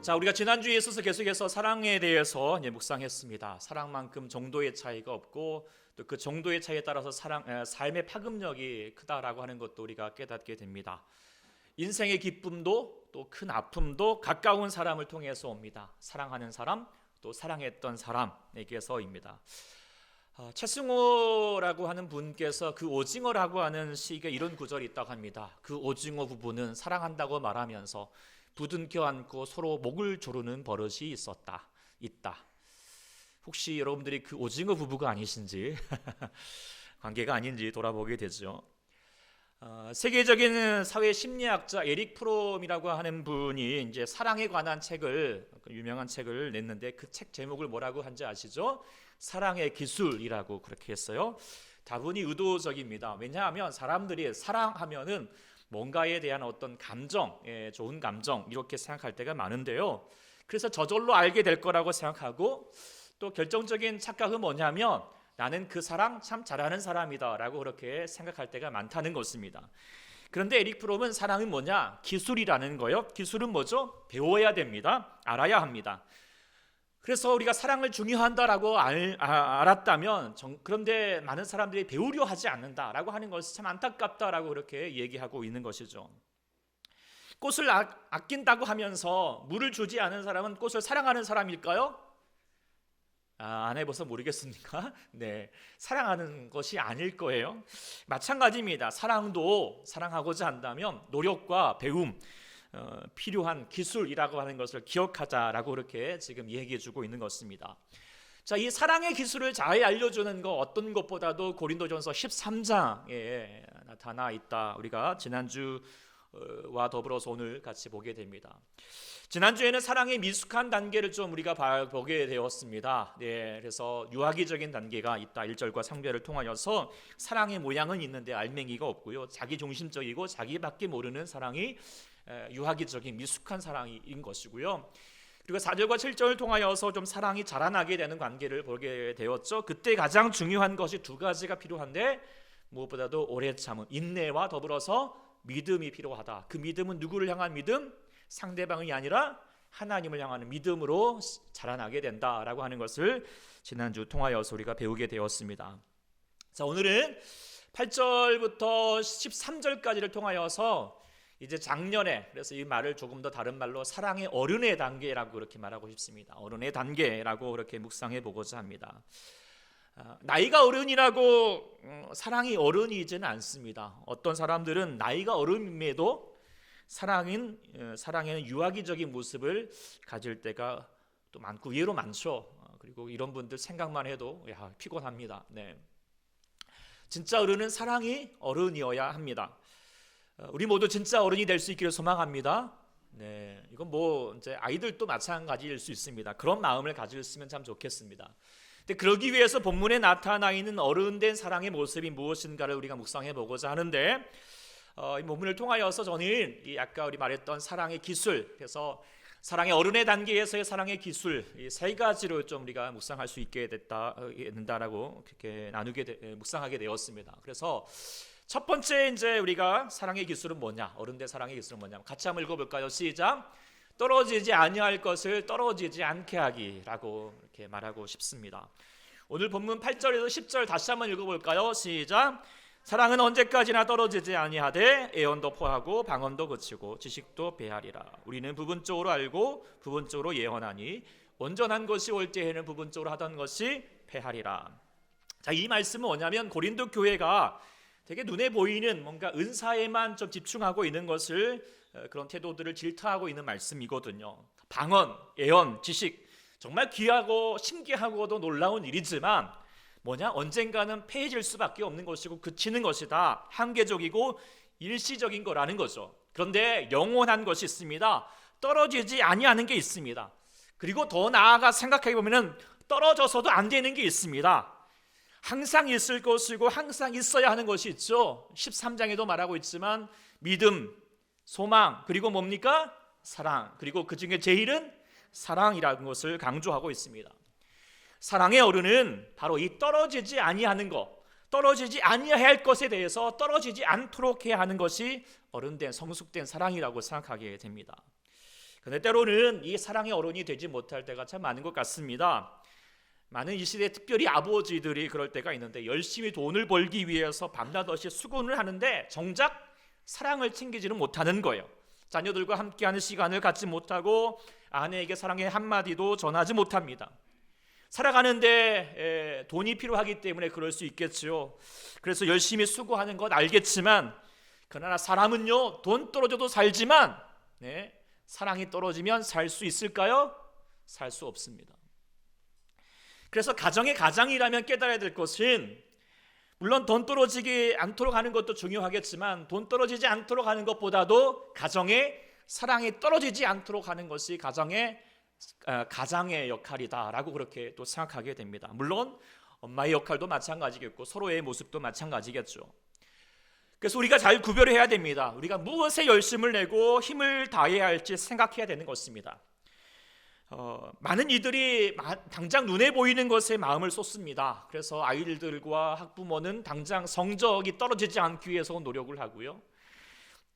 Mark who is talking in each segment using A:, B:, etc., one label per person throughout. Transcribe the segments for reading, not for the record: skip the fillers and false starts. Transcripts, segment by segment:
A: 자, 우리가 지난주에 있어서 계속해서 사랑에 대해서 묵상했습니다. 사랑만큼 정도의 차이가 없고 또 그 정도의 차이에 따라서 삶의 파급력이 크다라고 하는 것도 우리가 깨닫게 됩니다. 인생의 기쁨도 또 큰 아픔도 가까운 사람을 통해서 옵니다. 사랑하는 사람, 또 사랑했던 사람에게서입니다. 최승호라고 하는 분께서 그 오징어라고 하는 시에 이런 구절이 있다고 합니다. 그 오징어 부부는 사랑한다고 말하면서 부둥켜 안고 서로 목을 조르는 버릇이 있다. 혹시 여러분들이 그 오징어 부부가 아니신지 관계가 아닌지 돌아보게 되죠. 세계적인 사회 심리학자 에릭 프롬이라고 하는 분이 이제 사랑에 관한 책을, 유명한 책을 냈는데 그 책 제목을 뭐라고 한지 아시죠? 사랑의 기술이라고 그렇게 했어요. 다분히 의도적입니다. 왜냐하면 사람들이 사랑하면은 뭔가에 대한 어떤 감정, 좋은 감정 이렇게 생각할 때가 많은데요. 그래서 저절로 알게 될 거라고 생각하고 또 결정적인 착각은 뭐냐면 나는 그 사랑 참 잘하는 사람이다 라고 그렇게 생각할 때가 많다는 것입니다. 그런데 에릭 프롬은 사랑은 뭐냐? 기술이라는 거요. 기술은 뭐죠? 배워야 됩니다. 알아야 합니다. 그래서 우리가 사랑을 중요한다라고 알았다면 그런데 많은 사람들이 배우려 하지 않는다라고 하는 것이 참 안타깝다라고 그렇게 얘기하고 있는 것이죠. 꽃을 아낀다고 하면서 물을 주지 않은 사람은 꽃을 사랑하는 사람일까요? 안 해봐서 모르겠습니까? 네, 사랑하는 것이 아닐 거예요. 마찬가지입니다. 사랑도 사랑하고자 한다면 노력과 배움, 필요한 기술이라고 하는 것을 기억하자라고 그렇게 지금 얘기해주고 있는 것입니다. 자, 이 사랑의 기술을 잘 알려주는 것 어떤 것보다도 고린도전서 13장에 나타나 있다. 우리가 지난주와 더불어서 오늘 같이 보게 됩니다. 지난주에는 사랑의 미숙한 단계를 좀 우리가 보게 되었습니다. 네, 그래서 유아기적인 단계가 있다. 1절과 3절을 통하여서 사랑의 모양은 있는데 알맹이가 없고요. 자기중심적이고 자기밖에 모르는 사랑이 유아기적인 미숙한 사랑인 것이고요. 그리고 4절과 7절을 통하여서 좀 사랑이 자라나게 되는 관계를 보게 되었죠. 그때 가장 중요한 것이 두 가지가 필요한데 무엇보다도 오래 참은 인내와 더불어서 믿음이 필요하다. 그 믿음은 누구를 향한 믿음? 상대방이 아니라 하나님을 향하는 믿음으로 자라나게 된다라고 하는 것을 지난주 통하여서 우리가 배우게 되었습니다. 자, 오늘은 8절부터 13절까지를 통하여서 이제 작년에, 그래서 이 말을 조금 더 다른 말로 사랑의 어른의 단계라고 그렇게 말하고 싶습니다. 어른의 단계라고 그렇게 묵상해 보고자 합니다. 나이가 어른이라고 사랑이 어른이지는 않습니다. 어떤 사람들은 나이가 어른임에도 사랑에는 유아기적인 모습을 가질 때가 또 많고 의외로 많죠. 그리고 이런 분들 생각만 해도 피곤합니다. 네. 진짜 어른은 사랑이 어른이어야 합니다. 우리 모두 진짜 어른이 될 수 있기를 소망합니다. 네, 이건 뭐 이제 아이들도 마찬가지일 수 있습니다. 그런 마음을 가졌으면 참 좋겠습니다. 근데 그러기 위해서 본문에 나타나 있는 어른된 사랑의 모습이 무엇인가를 우리가 묵상해 보고자 하는데 이 본문을 통하여서 저는 아까 우리 말했던 사랑의 기술, 그래서 사랑의 어른의 단계에서의 사랑의 기술 이 세 가지로 좀 우리가 묵상할 수 있게 된다라고 그렇게 묵상하게 되었습니다. 그래서 첫 번째 이제 우리가 사랑의 기술은 뭐냐? 어른된 사랑의 기술은 뭐냐? 같이 한번 읽어볼까요? 시작. 떨어지지 아니할 것을 떨어지지 않게 하기라고 이렇게 말하고 싶습니다. 오늘 본문 8절에서 10절 다시 한번 읽어볼까요? 시작. 사랑은 언제까지나 떨어지지 아니하되 애언도 포하고 방언도 그치고 지식도 배하리라. 우리는 부분적으로 알고 부분적으로 예언하니 온전한 것이 올 때에는 부분적으로 하던 것이 패하리라. 자, 이 말씀은 뭐냐면 고린도 교회가 되게 눈에 보이는 뭔가 은사에만 좀 집중하고 있는 것을 그런 태도들을 질타하고 있는 말씀이거든요. 방언, 예언, 지식 정말 귀하고 신기하고도 놀라운 일이지만 언젠가는 패해질 수밖에 없는 것이고 그치는 것이다. 한계적이고 일시적인 거라는 거죠. 그런데 영원한 것이 있습니다. 떨어지지 아니하는 게 있습니다. 그리고 더 나아가 생각해 보면은 떨어져서도 안 되는 게 있습니다. 항상 있을 것이고 항상 있어야 하는 것이 있죠. 13장에도 말하고 있지만 믿음, 소망, 그리고 뭡니까? 사랑. 그리고 그 중에 제일은 사랑이라는 것을 강조하고 있습니다. 사랑의 어른은 바로 이 떨어지지 아니하는 것, 떨어지지 아니해야 할 것에 대해서 떨어지지 않도록 해야 하는 것이 어른된 성숙된 사랑이라고 생각하게 됩니다. 그런데 때로는 이 사랑의 어른이 되지 못할 때가 참 많은 것 같습니다. 많은 이 시대에 특별히 아버지들이 그럴 때가 있는데 열심히 돈을 벌기 위해서 밤낮없이 수고를 하는데 정작 사랑을 챙기지는 못하는 거예요. 자녀들과 함께하는 시간을 갖지 못하고 아내에게 사랑의 한마디도 전하지 못합니다. 살아가는데 돈이 필요하기 때문에 그럴 수 있겠죠. 그래서 열심히 수고하는 건 알겠지만 그러나 사람은요, 돈 떨어져도 살지만 사랑이 떨어지면 살 수 있을까요? 살 수 없습니다. 그래서 가정의 가장이라면 깨달아야 될 것은, 물론 돈 떨어지지 않도록 하는 것도 중요하겠지만 돈 떨어지지 않도록 하는 것보다도 가정의 사랑이 떨어지지 않도록 하는 것이 가장의 역할이다라고 그렇게 또 생각하게 됩니다. 물론 엄마의 역할도 마찬가지겠고 서로의 모습도 마찬가지겠죠. 그래서 우리가 잘 구별해야 됩니다. 우리가 무엇에 열심을 내고 힘을 다해야 할지 생각해야 되는 것입니다. 많은 이들이 당장 눈에 보이는 것에 마음을 쏟습니다. 그래서 아이들과 학부모는 당장 성적이 떨어지지 않기 위해서 노력을 하고요.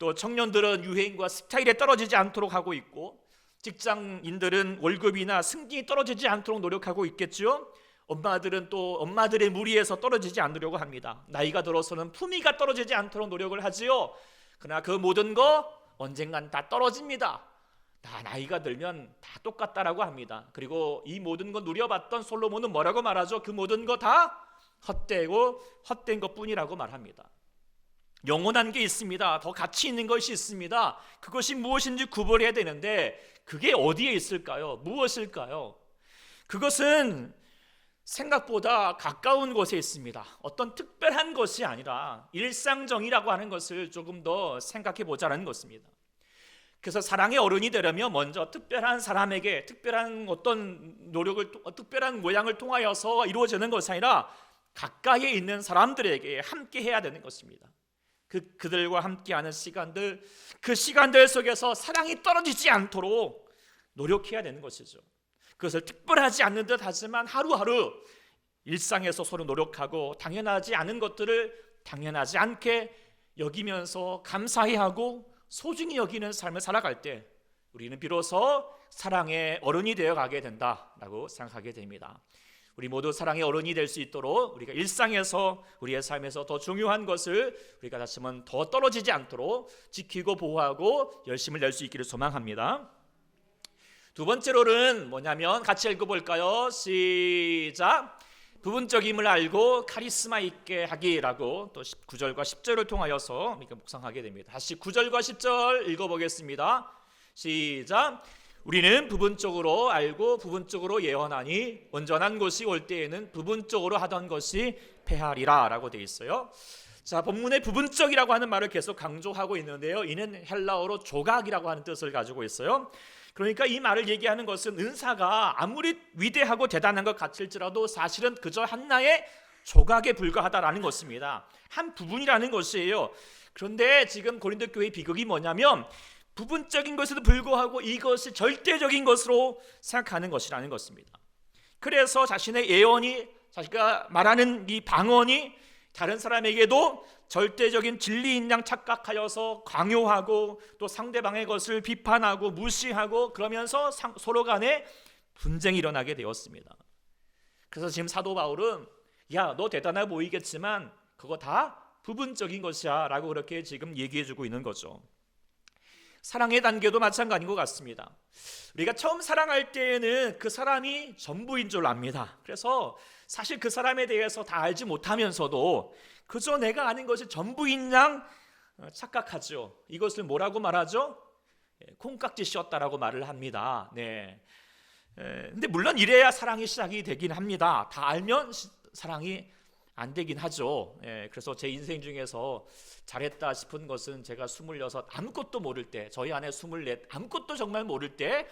A: 또 청년들은 유행과 스타일에 떨어지지 않도록 하고 있고, 직장인들은 월급이나 승진이 떨어지지 않도록 노력하고 있겠죠. 엄마들은 또 엄마들의 무리에서 떨어지지 않으려고 합니다. 나이가 들어서는 품위가 떨어지지 않도록 노력을 하지요. 그러나 그 모든 거 언젠간 다 떨어집니다. 다 나이가 들면 다 똑같다라고 합니다. 그리고 이 모든 거 누려봤던 솔로몬은 뭐라고 말하죠? 그 모든 거 다 헛된 것뿐이라고 말합니다. 영원한 게 있습니다. 더 가치 있는 것이 있습니다. 그것이 무엇인지 구별해야 되는데 그게 어디에 있을까요? 무엇일까요? 그것은 생각보다 가까운 곳에 있습니다. 어떤 특별한 것이 아니라 일상정이라고 하는 것을 조금 더 생각해 보자는 것입니다. 그래서 사랑의 어른이 되려면 먼저 특별한 사람에게 특별한 어떤 노력을, 특별한 모양을 통하여서 이루어지는 것이 아니라 가까이에 있는 사람들에게 함께 해야 되는 것입니다. 그들과 함께하는 시간들, 그 시간들 속에서 사랑이 떨어지지 않도록 노력해야 되는 것이죠. 그것을 특별하지 않는 듯 하지만 하루하루 일상에서 서로 노력하고 당연하지 않은 것들을 당연하지 않게 여기면서 감사해하고 소중히 여기는 삶을 살아갈 때 우리는 비로소 사랑의 어른이 되어가게 된다라고 생각하게 됩니다. 우리 모두 사랑의 어른이 될 수 있도록 우리가 일상에서 우리의 삶에서 더 중요한 것을 우리가 다시 한번 더 떨어지지 않도록 지키고 보호하고 열심을 낼 수 있기를 소망합니다. 두 번째로는 뭐냐면 같이 읽어볼까요? 시작! 부분적임을 알고 카리스마 있게 하기라고 또 9절과 10절을 통하여서 우리가 묵상하게 됩니다. 다시 9절과 10절 읽어보겠습니다. 시작! 우리는 부분적으로 알고 부분적으로 예언하니 온전한 것이 올 때에는 부분적으로 하던 것이 패하리라 라고 되어 있어요. 자, 본문에 부분적이라고 하는 말을 계속 강조하고 있는데요, 이는 헬라어로 조각이라고 하는 뜻을 가지고 있어요. 그러니까 이 말을 얘기하는 것은 은사가 아무리 위대하고 대단한 것 같을지라도 사실은 그저 하나의 조각에 불과하다라는 것입니다. 한 부분이라는 것이에요. 그런데 지금 고린도 교회의 비극이 뭐냐면 부분적인 것에도 불구하고 이것이 절대적인 것으로 생각하는 것이라는 것입니다. 그래서 자신의 예언이, 자기가 말하는 이 방언이 다른 사람에게도 절대적인 진리인 양 착각하여서 강요하고 또 상대방의 것을 비판하고 무시하고 그러면서 서로 간에 분쟁이 일어나게 되었습니다. 그래서 지금 사도 바울은 야, 너 대단해 보이겠지만 그거 다 부분적인 것이야 라고 그렇게 지금 얘기해주고 있는 거죠. 사랑의 단계도 마찬가지인 것 같습니다. 우리가 처음 사랑할 때에는 그 사람이 전부인 줄 압니다. 그래서 사실 그 사람에 대해서 다 알지 못하면서도 그저 내가 아는 것이 전부인 양 착각하죠. 이것을 뭐라고 말하죠? 콩깍지 씌웠다라고 말을 합니다. 네. 근데 물론 이래야 사랑이 시작이 되긴 합니다. 다 알면 사랑이 안 되긴 하죠. 그래서 제 인생 중에서 잘했다 싶은 것은 제가 26 아무것도 모를 때, 저희 아내 24 아무것도 정말 모를 때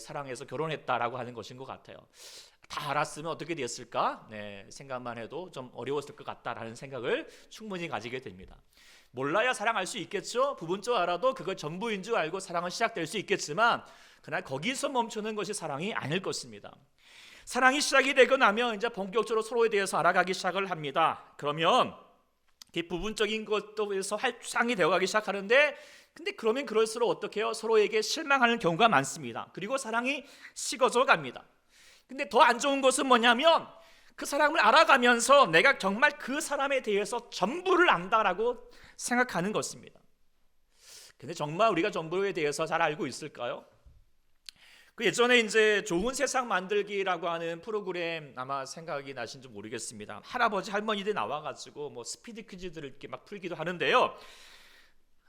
A: 사랑해서 결혼했다라고 하는 것인 것 같아요. 다 알았으면 어떻게 됐을까? 생각만 해도 좀 어려웠을 것 같다라는 생각을 충분히 가지게 됩니다. 몰라야 사랑할 수 있겠죠. 부분적으로 알아도 그걸 전부인 줄 알고 사랑은 시작될 수 있겠지만 그러나 거기서 멈추는 것이 사랑이 아닐 것입니다. 사랑이 시작이 되고 나면 이제 본격적으로 서로에 대해서 알아가기 시작을 합니다. 그러면 부분적인 것도 해서 활성이 되어가기 시작하는데 근데 그러면 그럴수록 어떻게 해요? 서로에게 실망하는 경우가 많습니다. 그리고 사랑이 식어져 갑니다. 근데 더 안 좋은 것은 뭐냐면 그 사람을 알아가면서 내가 정말 그 사람에 대해서 전부를 안다라고 생각하는 것입니다. 근데 정말 우리가 전부에 대해서 잘 알고 있을까요? 그 예전에 이제 좋은 세상 만들기라고 하는 프로그램 아마 생각이 나신지 모르겠습니다. 할아버지 할머니들 나와가지고 뭐 스피드 퀴즈들을 이렇게 막 풀기도 하는데요.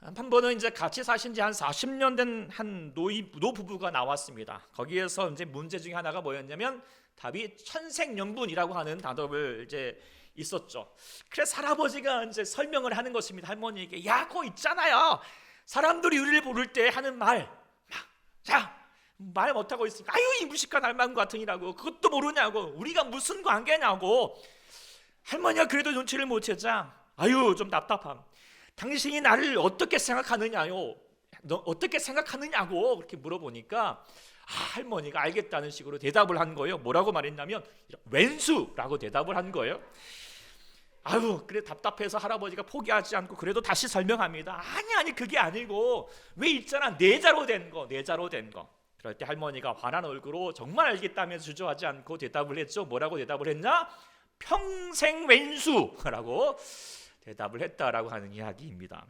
A: 한 번은 이제 같이 사신 지 한 40년 된 한 노부부가 나왔습니다. 거기에서 이제 문제 중에 하나가 뭐였냐면 답이 천생연분이라고 하는 단어를 이제 있었죠. 그래서 할아버지가 이제 설명을 하는 것입니다. 할머니에게 야, 그거 있잖아요. 사람들이 우리를 부를 때 하는 말, 말 못하고 있으니까 아유 이 무식한 알망구 같으니라고 그것도 모르냐고 우리가 무슨 관계냐고. 할머니가 그래도 눈치를 못 채자 아유 좀 답답함. 당신이 나를 어떻게 생각하느냐요? 너 어떻게 생각하느냐고 그렇게 물어보니까 할머니가 알겠다는 식으로 대답을 한 거예요. 뭐라고 말했냐면 왼수라고 대답을 한 거예요. 아유 그래 답답해서 할아버지가 포기하지 않고 그래도 다시 설명합니다. 아니 그게 아니고 왜 있잖아 내자로 된 거. 그럴 때 할머니가 환한 얼굴로 정말 알겠다면서 주저하지 않고 대답을 했죠. 뭐라고 대답을 했냐? 평생 왼수라고 대답을 했다라고 하는 이야기입니다.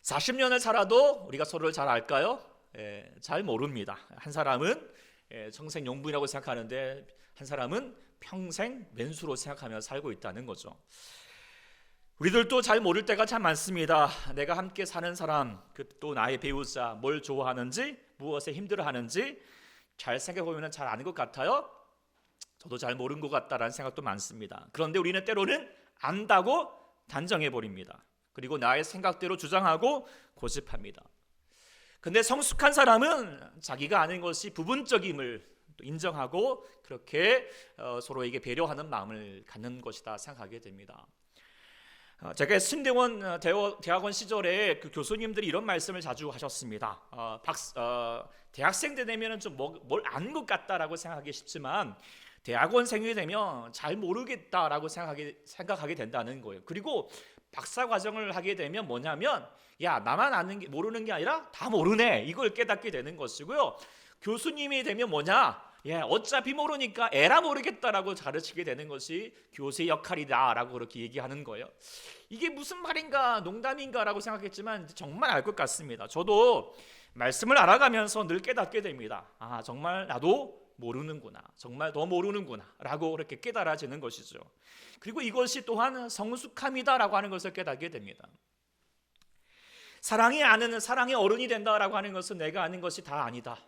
A: 40년을 살아도 우리가 서로를 잘 알까요? 잘 모릅니다. 한 사람은 청생용분이라고 생각하는데 한 사람은 평생 왼수로 생각하며 살고 있다는 거죠. 우리들도 잘 모를 때가 참 많습니다. 내가 함께 사는 사람, 또 나의 배우자, 뭘 좋아하는지, 무엇에 힘들어하는지 잘 생각해보면 잘 아는 것 같아요. 저도 잘 모르는 것 같다라는 생각도 많습니다. 그런데 우리는 때로는 안다고 단정해버립니다. 그리고 나의 생각대로 주장하고 고집합니다. 근데 성숙한 사람은 자기가 아는 것이 부분적임을 인정하고 그렇게 서로에게 배려하는 마음을 갖는 것이다 생각하게 됩니다. 제가 신대원 대학원 시절에 그 교수님들이 이런 말씀을 자주 하셨습니다. 대학생 때 되면 좀 뭘 아는 것 같다라고 생각하기 쉽지만 대학원생이 되면 잘 모르겠다라고 생각하게 된다는 거예요. 그리고 박사 과정을 하게 되면 뭐냐면 야 나만 모르는 게 아니라 다 모르네 이걸 깨닫게 되는 것이고요. 교수님이 되면 뭐냐 어차피 모르니까 에라 모르겠다라고 가르치게 되는 것이 교수의 역할이다라고 그렇게 얘기하는 거예요. 이게 무슨 말인가 농담인가라고 생각했지만 정말 알 것 같습니다. 저도 말씀을 알아가면서 늘 깨닫게 됩니다. 정말 나도 모르는구나, 정말 더 모르는구나 라고 그렇게 깨달아지는 것이죠. 그리고 이것이 또한 성숙함이다라고 하는 것을 깨닫게 됩니다. 사랑의 어른이 된다라고 하는 것은 내가 아는 것이 다 아니다.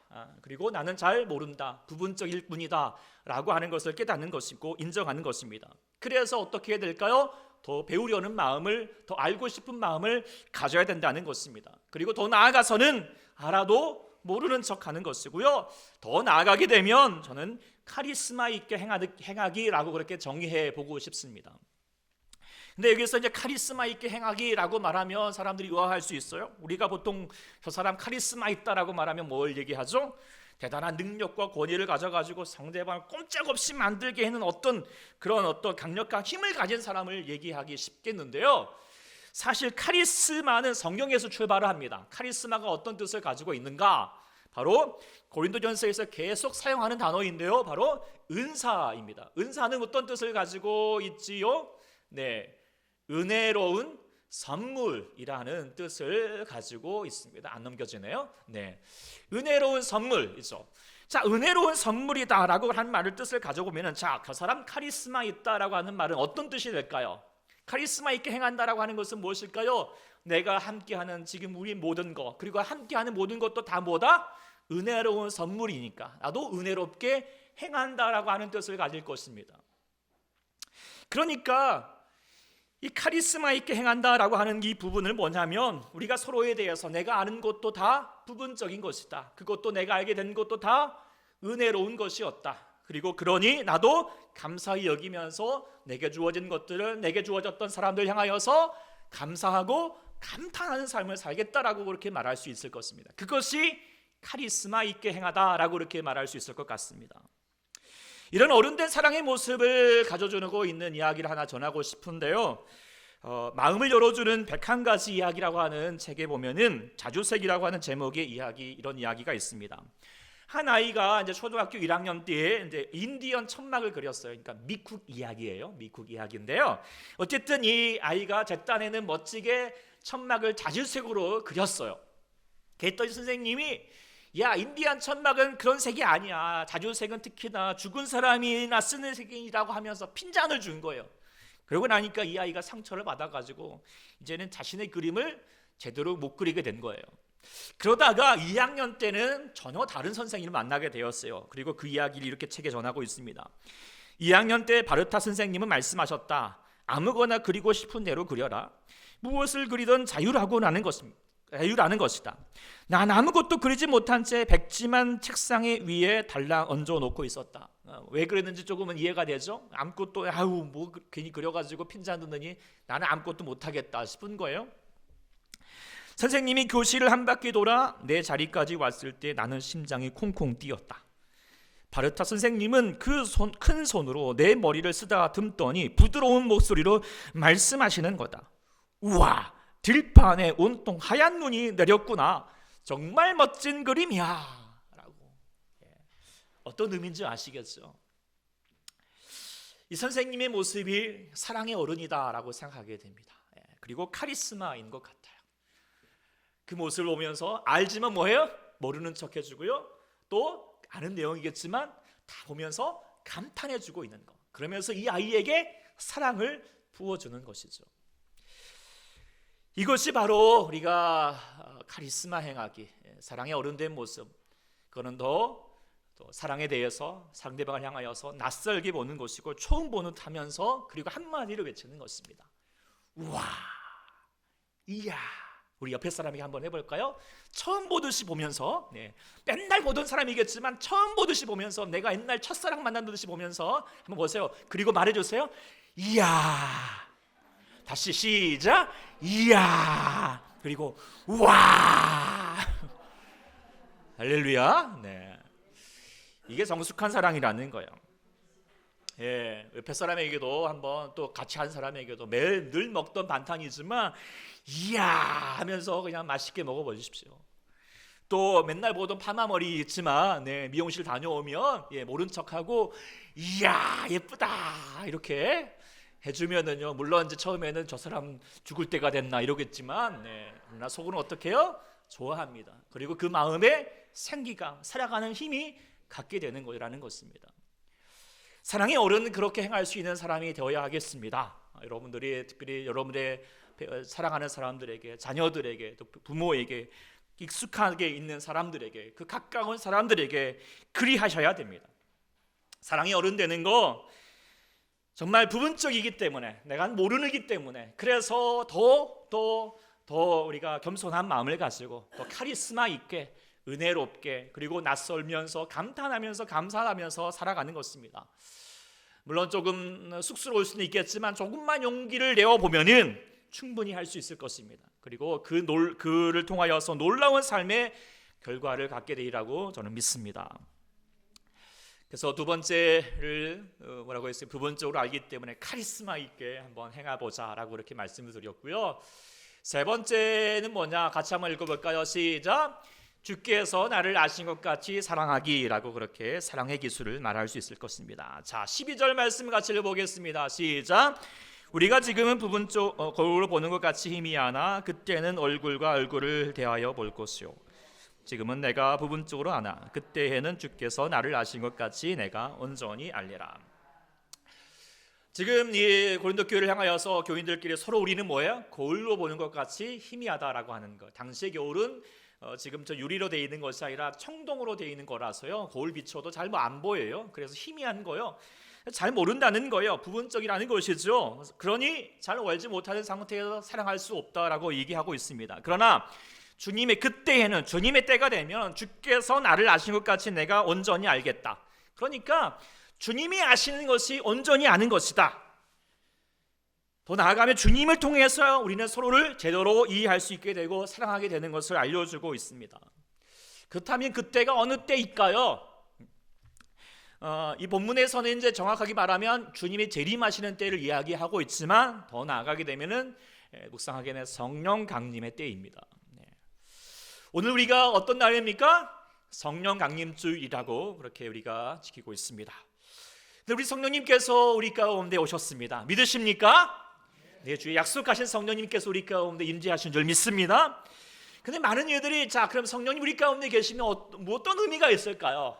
A: 그리고 나는 잘 모른다, 부분적일 뿐이다 라고 하는 것을 깨닫는 것이고 인정하는 것입니다. 그래서 어떻게 해야 될까요? 더 배우려는 마음을, 더 알고 싶은 마음을 가져야 된다는 것입니다. 그리고 더 나아가서는 알아도 모르는 척하는 것이고요. 더 나아가게 되면 저는 카리스마 있게 행하기라고 그렇게 정의해 보고 싶습니다. 근데 여기서 이제 카리스마 있게 행하기라고 말하면 사람들이 의아할 수 있어요. 우리가 보통 저 사람 카리스마 있다라고 말하면 뭘 얘기하죠? 대단한 능력과 권위를 가져가지고 상대방을 꼼짝없이 만들게 하는 어떤 강력한 힘을 가진 사람을 얘기하기 쉽겠는데요. 사실 카리스마는 성경에서 출발을 합니다. 카리스마가 어떤 뜻을 가지고 있는가? 바로 고린도전서에서 계속 사용하는 단어인데요. 바로 은사입니다. 은사는 어떤 뜻을 가지고 있지요? 은혜로운 선물이라는 뜻을 가지고 있습니다. 안 넘겨지네요. 은혜로운 선물이죠. 자, 은혜로운 선물이다라고 한 말을 뜻을 가져보면은 그 사람 카리스마 있다라고 하는 말은 어떤 뜻이 될까요? 카리스마 있게 행한다라고 하는 것은 무엇일까요? 내가 함께하는 지금 우리 모든 것, 그리고 함께하는 모든 것도 다 뭐다? 은혜로운 선물이니까 나도 은혜롭게 행한다라고 하는 뜻을 가질 것입니다. 그러니까 이 카리스마 있게 행한다라고 하는 이 부분을 뭐냐면 우리가 서로에 대해서 내가 아는 것도 다 부분적인 것이다. 그것도 내가 알게 된 것도 다 은혜로운 것이었다. 그리고 그러니 나도 감사히 여기면서 내게 주어진 것들을 내게 주어졌던 사람들 향하여서 감사하고 감탄하는 삶을 살겠다라고 그렇게 말할 수 있을 것입니다. 그것이 카리스마 있게 행하다라고 그렇게 말할 수 있을 것 같습니다. 이런 어른된 사랑의 모습을 가져주고 있는 이야기를 하나 전하고 싶은데요. 마음을 열어주는 101가지 이야기라고 하는 책에 보면은 자주색이라고 하는 제목의 이런 이야기가 있습니다. 한 아이가 이제 초등학교 1학년 때에 이제 인디언 천막을 그렸어요. 그러니까 미쿡 이야기예요. 미쿡 이야기인데요. 어쨌든 이 아이가 제 딴에는 멋지게 천막을 자주색으로 그렸어요. 그랬더니 선생님이 야, 인디언 천막은 그런 색이 아니야. 자주색은 특히나 죽은 사람이나 쓰는 색이라고 하면서 핀잔을 준 거예요. 그러고 나니까 이 아이가 상처를 받아가지고 이제는 자신의 그림을 제대로 못 그리게 된 거예요. 그러다가 2학년 때는 전혀 다른 선생님을 만나게 되었어요. 그리고 그 이야기를 이렇게 책에 전하고 있습니다. 2학년 때 바르타 선생님은 말씀하셨다. 아무거나 그리고 싶은 대로 그려라. 무엇을 그리든 자유라는 것이다. 난 아무것도 그리지 못한 채 백지만 책상에 위에 달랑 얹어놓고 있었다. 왜 그랬는지 조금은 이해가 되죠? 아무것도 괜히 그려가지고 핀잔 듣느니 나는 아무것도 못하겠다 싶은 거예요. 선생님이 교실을 한 바퀴 돌아 내 자리까지 왔을 때 나는 심장이 콩콩 뛰었다. 바르타 선생님은 큰 손으로 내 머리를 쓰다듬더니 부드러운 목소리로 말씀하시는 거다. 우와, 들판에 온통 하얀 눈이 내렸구나. 정말 멋진 그림이야 라고. 어떤 의미인지 아시겠죠? 이 선생님의 모습이 사랑의 어른이다 라고 생각하게 됩니다. 그리고 카리스마인 것 같아요. 그 모습을 보면서 알지만 뭐해요? 모르는 척 해주고요. 또 아는 내용이겠지만 다 보면서 감탄해주고 있는 거. 그러면서 이 아이에게 사랑을 부어주는 것이죠. 이것이 바로 우리가 카리스마 행하기, 사랑의 어른된 모습. 그거는 또 사랑에 대해서 상대방을 향하여서 낯설게 보는 것이고 처음 보는 타면서 그리고 한마디를 외치는 것입니다. 우와, 이야. 우리 옆에 사람에게 한번 해볼까요? 처음 보듯이 보면서, 맨날 보던 사람이겠지만 처음 보듯이 보면서 내가 옛날 첫사랑 만난 듯이 보면서 한번 보세요. 그리고 말해주세요. 이야. 다시 시작. 이야. 그리고 우와. 할렐루야. 네. 이게 성숙한 사랑이라는 거예요. 옆에 사람에게도 한번 또 같이 한 사람에게도 매일 늘 먹던 반찬이지만 이야 하면서 그냥 맛있게 먹어보십시오. 또 맨날 보던 파마머리 있지만 미용실 다녀오면 모른 척하고 이야 예쁘다 이렇게 해주면은요, 물론 이제 처음에는 저 사람 죽을 때가 됐나 이러겠지만 그러나 속으로는 어떻게 해요? 좋아합니다. 그리고 그 마음에 생기가 살아가는 힘이 갖게 되는 거라는 것입니다. 사랑의 어른은 그렇게 행할 수 있는 사람이 되어야 하겠습니다. 여러분들이 특별히 여러분의 사랑하는 사람들에게, 자녀들에게, 또 부모에게, 익숙하게 있는 사람들에게, 그 가까운 사람들에게 그리하셔야 됩니다. 사랑의 어른 되는 거 정말 부분적이기 때문에, 내가 모르기 때문에, 그래서 더 우리가 겸손한 마음을 가지고 더 카리스마 있게, 은혜롭게, 그리고 낯설면서 감탄하면서 감사하면서 살아가는 것입니다. 물론 조금 쑥스러울 수는 있겠지만 조금만 용기를 내어보면은 충분히 할 수 있을 것입니다. 그리고 그를 통하여서 놀라운 삶의 결과를 갖게 되리라고 저는 믿습니다. 그래서 두 번째를 뭐라고 했어요? 부분적으로 알기 때문에 카리스마 있게 한번 행해보자라고 이렇게 말씀을 드렸고요. 세 번째는 뭐냐? 같이 한번 읽어볼까요? 시작. 주께서 나를 아신 것 같이 사랑하기라고 그렇게 사랑의 기술을 말할 수 있을 것입니다. 자, 12절 말씀 같이 읽어보겠습니다. 시작. 우리가 지금은 부분적 거울로 보는 것 같이 희미하나 그때는 얼굴과 얼굴을 대하여 볼 것이요. 지금은 내가 부분적으로 아나 그때에는 주께서 나를 아신 것 같이 내가 온전히 알리라. 지금 이 고린도 교회를 향하여서 교인들끼리 서로 우리는 뭐예요? 거울로 보는 것 같이 희미하다라고 하는 것. 당시의 거울은 지금 저 유리로 되어 있는 것이 아니라 청동으로 되어 있는 거라서요. 거울 비춰도 잘 안 보여요. 그래서 희미한 거요. 잘 모른다는 거예요. 부분적이라는 것이죠. 그러니 잘 알지 못하는 상태에서 사랑할 수 없다라고 얘기하고 있습니다. 그러나 주님의 그때에는, 주님의 때가 되면 주께서 나를 아신 것 같이 내가 온전히 알겠다. 그러니까 주님이 아시는 것이 온전히 아는 것이다. 더 나아가면 주님을 통해서 우리는 서로를 제대로 이해할 수 있게 되고 사랑하게 되는 것을 알려주고 있습니다. 그렇다면 그때가 어느 때일까요? 이 본문에서는 이제 정확하게 말하면 주님이 재림하시는 때를 이야기하고 있지만 더 나아가게 되면은 묵상하게 되는 성령 강림의 때입니다. 오늘 우리가 어떤 날입니까? 성령 강림주일이라고 그렇게 우리가 지키고 있습니다. 근데 우리 성령님께서 우리 가운데 오셨습니다. 믿으십니까? 네, 주의 약속하신 성령님께서 우리 가운데 임재하신 줄 믿습니다. 근데 많은 이들이 자 그럼 성령님 우리 가운데 계시면 어떤 의미가 있을까요?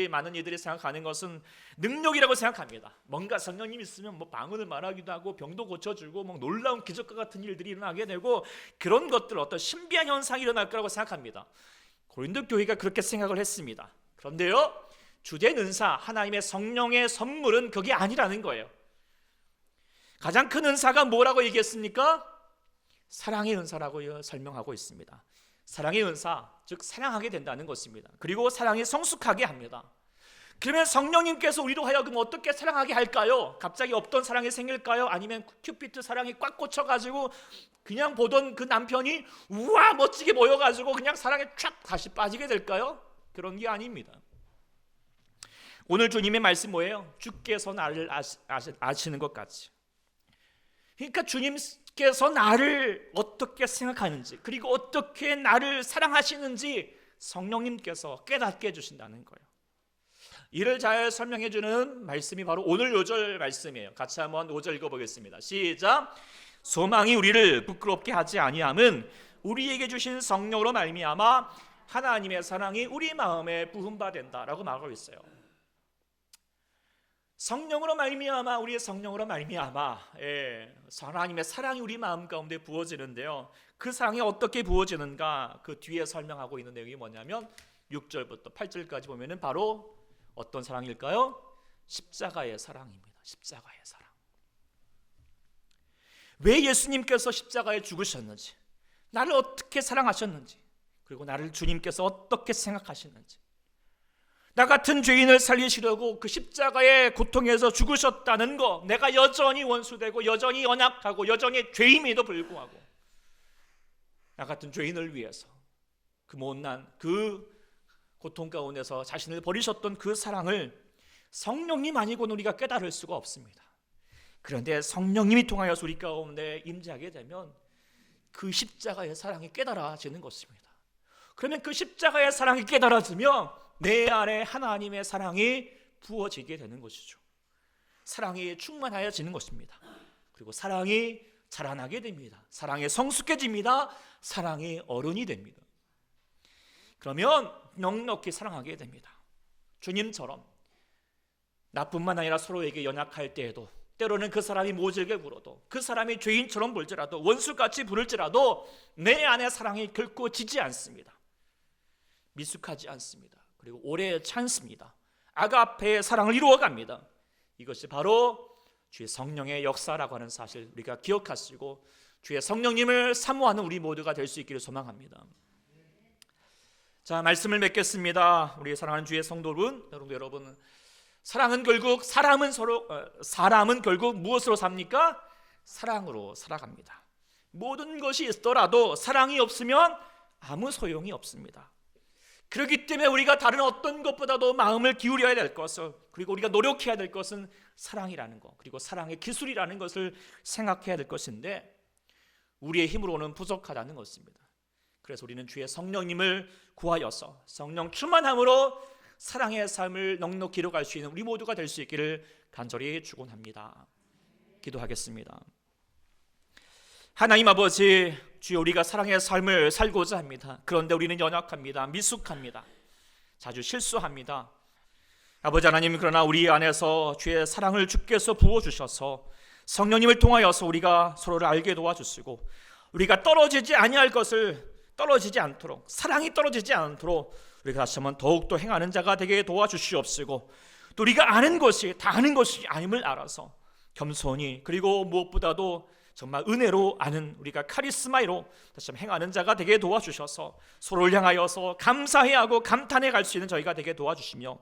A: 많은 이들이 생각하는 것은 능력이라고 생각합니다. 뭔가 성령님 있으면 뭐 방언을 말하기도 하고 병도 고쳐주고 뭐 놀라운 기적과 같은 일들이 일어나게 되고 그런 것들 어떤 신비한 현상이 일어날 거라고 생각합니다. 고린도 교회가 그렇게 생각을 했습니다. 그런데요, 주된 은사 하나님의 성령의 선물은 그게 아니라는 거예요. 가장 큰 은사가 뭐라고 얘기했습니까? 사랑의 은사라고 설명하고 있습니다. 사랑의 은사, 즉 사랑하게 된다는 것입니다. 그리고 사랑이 성숙하게 합니다. 그러면 성령님께서 우리로 하여금 어떻게 사랑하게 할까요? 갑자기 없던 사랑이 생길까요? 아니면 큐피트 사랑이 꽉 꽂혀가지고 그냥 보던 그 남편이 우와 멋지게 보여가지고 그냥 사랑에 촥 다시 빠지게 될까요? 그런 게 아닙니다. 오늘 주님의 말씀 뭐예요? 주께서 나를 아시는 것 같이. 그러니까 주님께서 나를 어떻게 생각하는지 그리고 어떻게 나를 사랑하시는지 성령님께서 깨닫게 해주신다는 거예요. 이를 잘 설명해 주는 말씀이 바로 오늘 요절 말씀이에요. 같이 한번 5절 읽어보겠습니다. 시작. 소망이 우리를 부끄럽게 하지 아니함은 우리에게 주신 성령으로 말미암아 하나님의 사랑이 우리 마음에 부음받는다라고 말하고 있어요. 성령으로 말미암아 우리의 성령으로 말미암아 하나님의 사랑이 우리 마음 가운데 부어지는데요. 그 사랑이 어떻게 부어지는가 그 뒤에 설명하고 있는 내용이 뭐냐면 6절부터 8절까지 보면은 바로 어떤 사랑일까요? 십자가의 사랑입니다. 십자가의 사랑. 왜 예수님께서 십자가에 죽으셨는지, 나를 어떻게 사랑하셨는지, 그리고 나를 주님께서 어떻게 생각하시는지, 나 같은 죄인을 살리시려고 그 십자가의 고통에서 죽으셨다는 거, 내가 여전히 원수되고 여전히 연약하고 여전히 죄인임에도 불구하고 나 같은 죄인을 위해서 그 못난 그 고통 가운데서 자신을 버리셨던 그 사랑을 성령님 아니고는 우리가 깨달을 수가 없습니다. 그런데 성령님이 통하여서 우리 가운데 임재하게 되면 그 십자가의 사랑이 깨달아지는 것입니다. 그러면 그 십자가의 사랑이 깨달아지면 내 안에 하나님의 사랑이 부어지게 되는 것이죠. 사랑이 충만하여지는 것입니다. 그리고 사랑이 자라나게 됩니다. 사랑이 성숙해집니다. 사랑이 어른이 됩니다. 그러면 넉넉히 사랑하게 됩니다. 주님처럼 나뿐만 아니라 서로에게 연약할 때에도 때로는 그 사람이 모질게 굴어도 그 사람이 죄인처럼 볼지라도 원수같이 부를지라도 내 안에 사랑이 결코 지지 않습니다. 미숙하지 않습니다. 그리고 오래 참습니다. 아가페의 사랑을 이루어갑니다. 이것이 바로 주의 성령의 역사라고 하는 사실 우리가 기억하시고 주의 성령님을 사모하는 우리 모두가 될 수 있기를 소망합니다. 자, 말씀을 맺겠습니다. 우리 사랑하는 주의 성도분 여러분, 사랑은 결국 사람은 결국 무엇으로 삽니까? 사랑으로 살아갑니다. 모든 것이 있더라도 사랑이 없으면 아무 소용이 없습니다. 그렇기 때문에 우리가 다른 어떤 것보다도 마음을 기울여야 될 것을, 그리고 우리가 노력해야 될 것은 사랑이라는 것, 그리고 사랑의 기술이라는 것을 생각해야 될 것인데 우리의 힘으로는 부족하다는 것입니다. 그래서 우리는 주의 성령님을 구하여서 성령 충만함으로 사랑의 삶을 넉넉히 이뤄갈 수 있는 우리 모두가 될 수 있기를 간절히 축원합니다. 기도하겠습니다. 하나님 아버지, 주여 우리가 사랑의 삶을 살고자 합니다. 그런데 우리는 연약합니다. 미숙합니다. 자주 실수합니다. 아버지 하나님, 그러나 우리 안에서 주의 사랑을 주께서 부어주셔서 성령님을 통하여서 우리가 서로를 알게 도와주시고 우리가 떨어지지 아니할 것을 떨어지지 않도록, 사랑이 떨어지지 않도록 우리가 다시 한번 더욱더 행하는 자가 되게 도와주시옵시고 또 우리가 아는 것이 다 아는 것이 아님을 알아서 겸손히, 그리고 무엇보다도 정말 은혜로 아는 우리가 카리스마로 다시 한번 행하는 자가 되게 도와주셔서 서로를 향하여서 감사해하고 감탄해 갈 수 있는 저희가 되게 도와주시며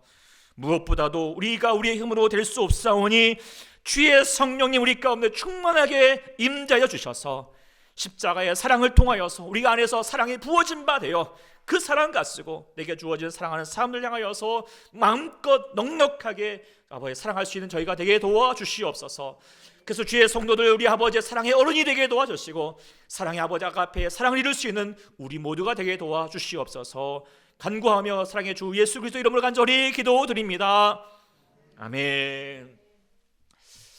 A: 무엇보다도 우리가 우리의 힘으로 될 수 없사오니 주의 성령님 우리 가운데 충만하게 임재하여 주셔서 십자가의 사랑을 통하여서 우리가 안에서 사랑이 부어진 바 되어 그 사랑 가지고 내게 주어진 사랑하는 사람들 향하여서 마음껏 넉넉하게 아버지 사랑할 수 있는 저희가 되게 도와주시옵소서. 그래서 주의 성도들 우리 아버지의 사랑의 어른이 되게 도와주시고 사랑의 아버지 앞에 사랑을 이룰 수 있는 우리 모두가 되게 도와주시옵소서. 간구하며 사랑의 주 예수 그리스도 이름으로 간절히 기도드립니다. 아멘.